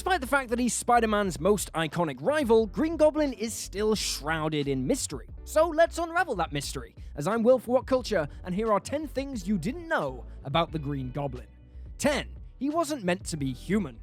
Despite the fact that he's Spider-Man's most iconic rival, Green Goblin is still shrouded in mystery. So let's unravel that mystery, as I'm Will for What Culture, and here are 10 things you didn't know about the Green Goblin. 10. He wasn't meant to be human.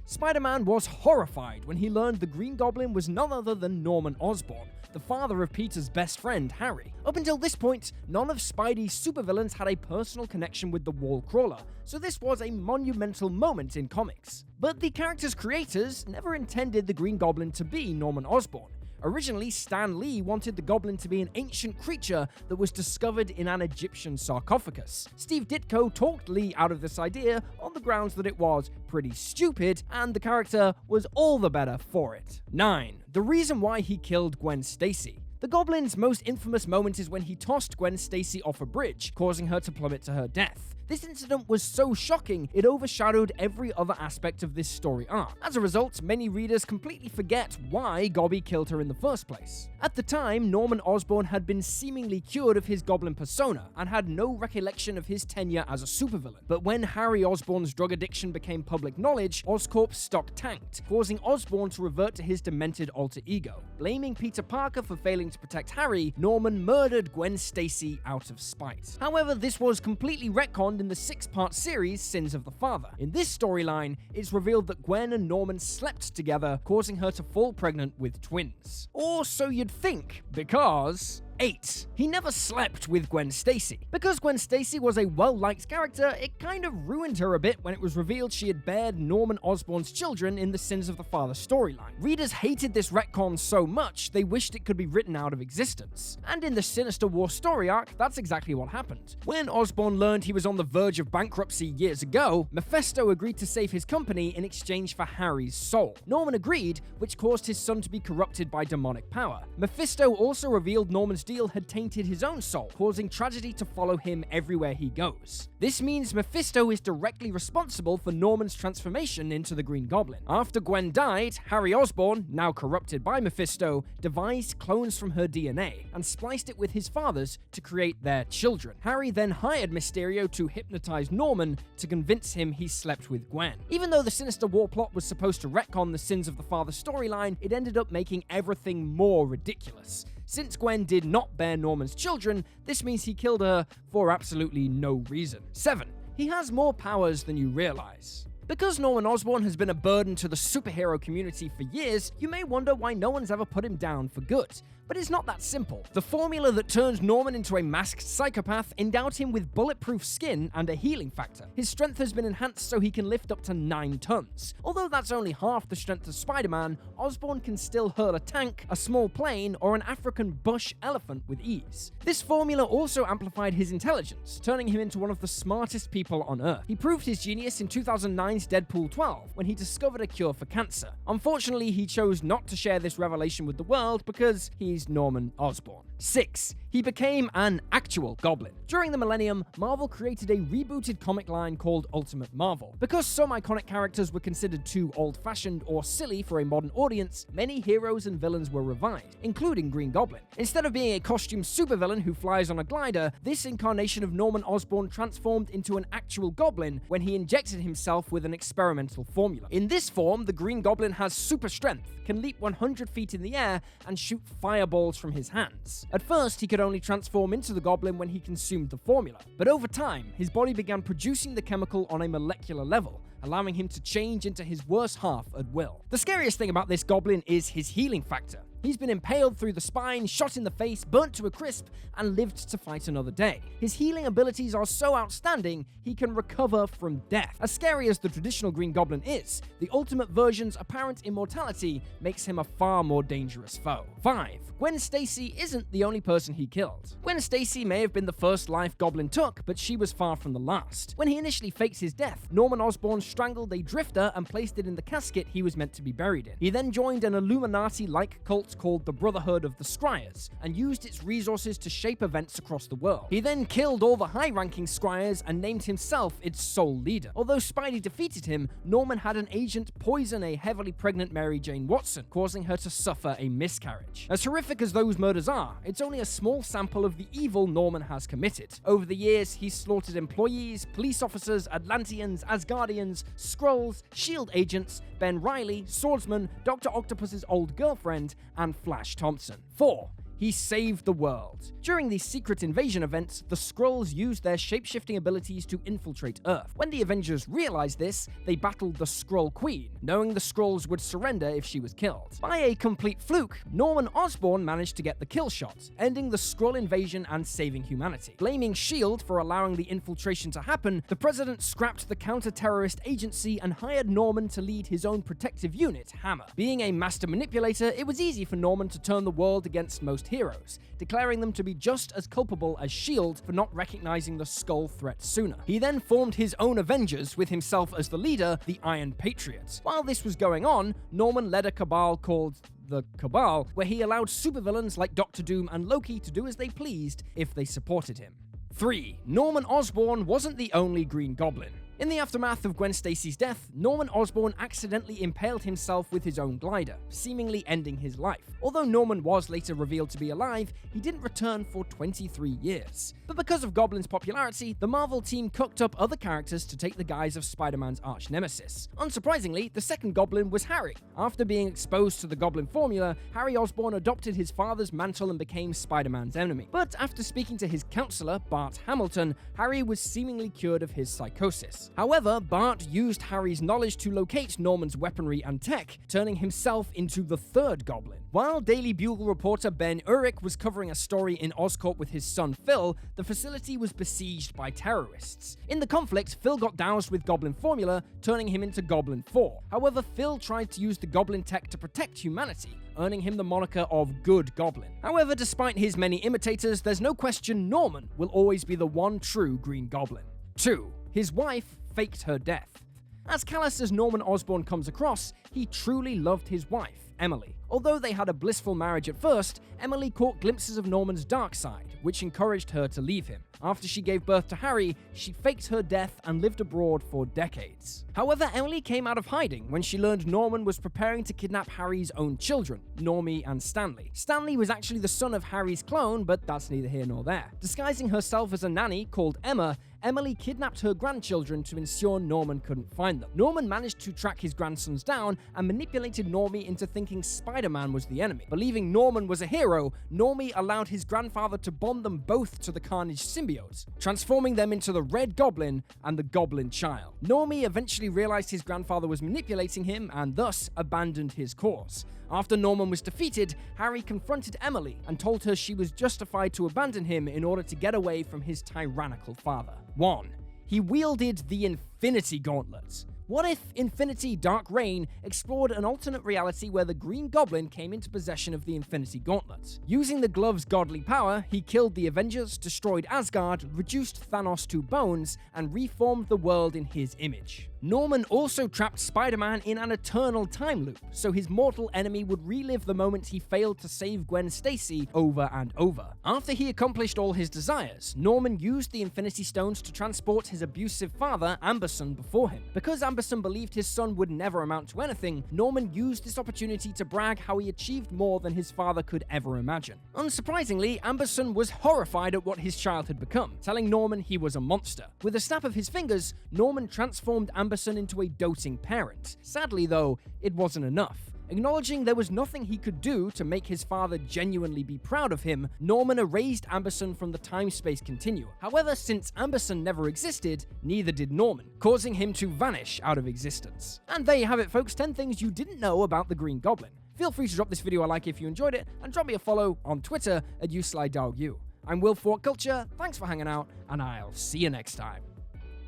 Spider-Man was horrified when he learned the Green Goblin was none other than Norman Osborn, the father of Peter's best friend, Harry. Up until this point, none of Spidey's supervillains had a personal connection with the Wall Crawler, so this was a monumental moment in comics. But the character's creators never intended the Green Goblin to be Norman Osborn. Originally, Stan Lee wanted the Goblin to be an ancient creature that was discovered in an Egyptian sarcophagus. Steve Ditko talked Lee out of this idea on the grounds that it was pretty stupid, and the character was all the better for it. 9. The reason why he killed Gwen Stacy. The Goblin's most infamous moment is when he tossed Gwen Stacy off a bridge, causing her to plummet to her death. This incident was so shocking, it overshadowed every other aspect of this story arc. As a result, many readers completely forget why Gobby killed her in the first place. At the time, Norman Osborn had been seemingly cured of his Goblin persona, and had no recollection of his tenure as a supervillain. But when Harry Osborn's drug addiction became public knowledge, Oscorp's stock tanked, causing Osborn to revert to his demented alter ego. Blaming Peter Parker for failing to protect Harry, Norman murdered Gwen Stacy out of spite. However, this was completely retconned in the 6-part series Sins of the Father. In this storyline, it's revealed that Gwen and Norman slept together, causing her to fall pregnant with twins. Or so you'd think, because 8. He never slept with Gwen Stacy. Because Gwen Stacy was a well-liked character, it kind of ruined her a bit when it was revealed she had bared Norman Osborn's children in the Sins of the Father storyline. Readers hated this retcon so much, they wished it could be written out of existence. And in the Sinister War story arc, that's exactly what happened. When Osborn learned he was on the verge of bankruptcy years ago, Mephisto agreed to save his company in exchange for Harry's soul. Norman agreed, which caused his son to be corrupted by demonic power. Mephisto also revealed Norman's deal had tainted his own soul, causing tragedy to follow him everywhere he goes. This means Mephisto is directly responsible for Norman's transformation into the Green Goblin. After Gwen died, Harry Osborn, now corrupted by Mephisto, devised clones from her DNA and spliced it with his father's to create their children. Harry then hired Mysterio to hypnotize Norman to convince him he slept with Gwen. Even though the Sinister War plot was supposed to retcon the Sins of the Father storyline, it ended up making everything more ridiculous. Since Gwen did not bear Norman's children, this means he killed her for absolutely no reason. 7. He has more powers than you realize. Because Norman Osborn has been a burden to the superhero community for years, you may wonder why no one's ever put him down for good. But it's not that simple. The formula that turned Norman into a masked psychopath endowed him with bulletproof skin and a healing factor. His strength has been enhanced so he can lift up to 9 tons. Although that's only half the strength of Spider-Man, Osborn can still hurl a tank, a small plane, or an African bush elephant with ease. This formula also amplified his intelligence, turning him into one of the smartest people on Earth. He proved his genius in 2009's Deadpool 12, when he discovered a cure for cancer. Unfortunately, he chose not to share this revelation with the world because he's Norman Osborn. 6. He became an actual Goblin. During the Millennium, Marvel created a rebooted comic line called Ultimate Marvel. Because some iconic characters were considered too old-fashioned or silly for a modern audience, many heroes and villains were revived, including Green Goblin. Instead of being a costume supervillain who flies on a glider, this incarnation of Norman Osborn transformed into an actual Goblin when he injected himself with an experimental formula. In this form, the Green Goblin has super strength, can leap 100 feet in the air, and shoot fireballs from his hands. At first, he could only transform into the Goblin when he consumed the formula, but over time, his body began producing the chemical on a molecular level, allowing him to change into his worse half at will. The scariest thing about this Goblin is his healing factor. He's been impaled through the spine, shot in the face, burnt to a crisp, and lived to fight another day. His healing abilities are so outstanding, he can recover from death. As scary as the traditional Green Goblin is, the Ultimate version's apparent immortality makes him a far more dangerous foe. 5. Gwen Stacy isn't the only person he killed. Gwen Stacy may have been the first life Goblin took, but she was far from the last. When he initially faked his death, Norman Osborn strangled a drifter and placed it in the casket he was meant to be buried in. He then joined an Illuminati-like cult called the Brotherhood of the Scryers, and used its resources to shape events across the world. He then killed all the high-ranking Scryers and named himself its sole leader. Although Spidey defeated him, Norman had an agent poison a heavily pregnant Mary Jane Watson, causing her to suffer a miscarriage. As horrific as those murders are, it's only a small sample of the evil Norman has committed. Over the years, he's slaughtered employees, police officers, Atlanteans, Asgardians, Goblins, Skrulls, S.H.I.E.L.D. agents, Ben Reilly, Swordsman, Dr. Octopus's old girlfriend, and Flash Thompson. 4. He saved the world. During these secret invasion events, the Skrulls used their shape-shifting abilities to infiltrate Earth. When the Avengers realized this, they battled the Skrull Queen, knowing the Skrulls would surrender if she was killed. By a complete fluke, Norman Osborn managed to get the kill shot, ending the Skrull invasion and saving humanity. Blaming S.H.I.E.L.D. for allowing the infiltration to happen, the president scrapped the counter-terrorist agency and hired Norman to lead his own protective unit, Hammer. Being a master manipulator, it was easy for Norman to turn the world against most heroes, declaring them to be just as culpable as S.H.I.E.L.D. for not recognizing the Skrull threat sooner. He then formed his own Avengers with himself as the leader, the Iron Patriots. While this was going on, Norman led a cabal called the Cabal, where he allowed supervillains like Doctor Doom and Loki to do as they pleased if they supported him. 3. Norman Osborn wasn't the only Green Goblin. In the aftermath of Gwen Stacy's death, Norman Osborn accidentally impaled himself with his own glider, seemingly ending his life. Although Norman was later revealed to be alive, he didn't return for 23 years. But because of Goblin's popularity, the Marvel team cooked up other characters to take the guise of Spider-Man's arch-nemesis. Unsurprisingly, the second Goblin was Harry. After being exposed to the Goblin formula, Harry Osborn adopted his father's mantle and became Spider-Man's enemy. But after speaking to his counselor, Bart Hamilton, Harry was seemingly cured of his psychosis. However, Bart used Harry's knowledge to locate Norman's weaponry and tech, turning himself into the third Goblin. While Daily Bugle reporter Ben Urich was covering a story in Oscorp with his son Phil, the facility was besieged by terrorists. In the conflict, Phil got doused with Goblin formula, turning him into Goblin 4. However, Phil tried to use the Goblin tech to protect humanity, earning him the moniker of Good Goblin. However, despite his many imitators, there's no question Norman will always be the one true Green Goblin. 2. His wife faked her death. As callous as Norman Osborn comes across, he truly loved his wife, Emily. Although they had a blissful marriage at first, Emily caught glimpses of Norman's dark side, which encouraged her to leave him. After she gave birth to Harry, she faked her death and lived abroad for decades. However, Emily came out of hiding when she learned Norman was preparing to kidnap Harry's own children, Normie and Stanley. Stanley was actually the son of Harry's clone, but that's neither here nor there. Disguising herself as a nanny called Emma, Emily kidnapped her grandchildren to ensure Norman couldn't find them. Norman managed to track his grandsons down and manipulated Normie into thinking Spider-Man was the enemy. Believing Norman was a hero, Normie allowed his grandfather to bond them both to the Carnage symbiotes, transforming them into the Red Goblin and the Goblin Child. Normie eventually realized his grandfather was manipulating him and thus abandoned his cause. After Norman was defeated, Harry confronted Emily and told her she was justified to abandon him in order to get away from his tyrannical father. 1. He wielded the Infinity Gauntlet. What if Infinity Dark Reign explored an alternate reality where the Green Goblin came into possession of the Infinity Gauntlet? Using the glove's godly power, he killed the Avengers, destroyed Asgard, reduced Thanos to bones, and reformed the world in his image. Norman also trapped Spider-Man in an eternal time loop, so his mortal enemy would relive the moment he failed to save Gwen Stacy over and over. After he accomplished all his desires, Norman used the Infinity Stones to transport his abusive father, Amberson, before him. Because Amberson believed his son would never amount to anything, Norman used this opportunity to brag how he achieved more than his father could ever imagine. Unsurprisingly, Amberson was horrified at what his child had become, telling Norman he was a monster. With a snap of his fingers, Norman transformed Amberson into a doting parent. Sadly though, it wasn't enough. Acknowledging there was nothing he could do to make his father genuinely be proud of him, Norman erased Amberson from the time-space continuum. However, since Amberson never existed, neither did Norman, causing him to vanish out of existence. And there you have it folks, 10 things you didn't know about the Green Goblin. Feel free to drop this video a like if you enjoyed it, and drop me a follow on Twitter at @USlyDogU. I'm Will for What Culture, thanks for hanging out, and I'll see you next time.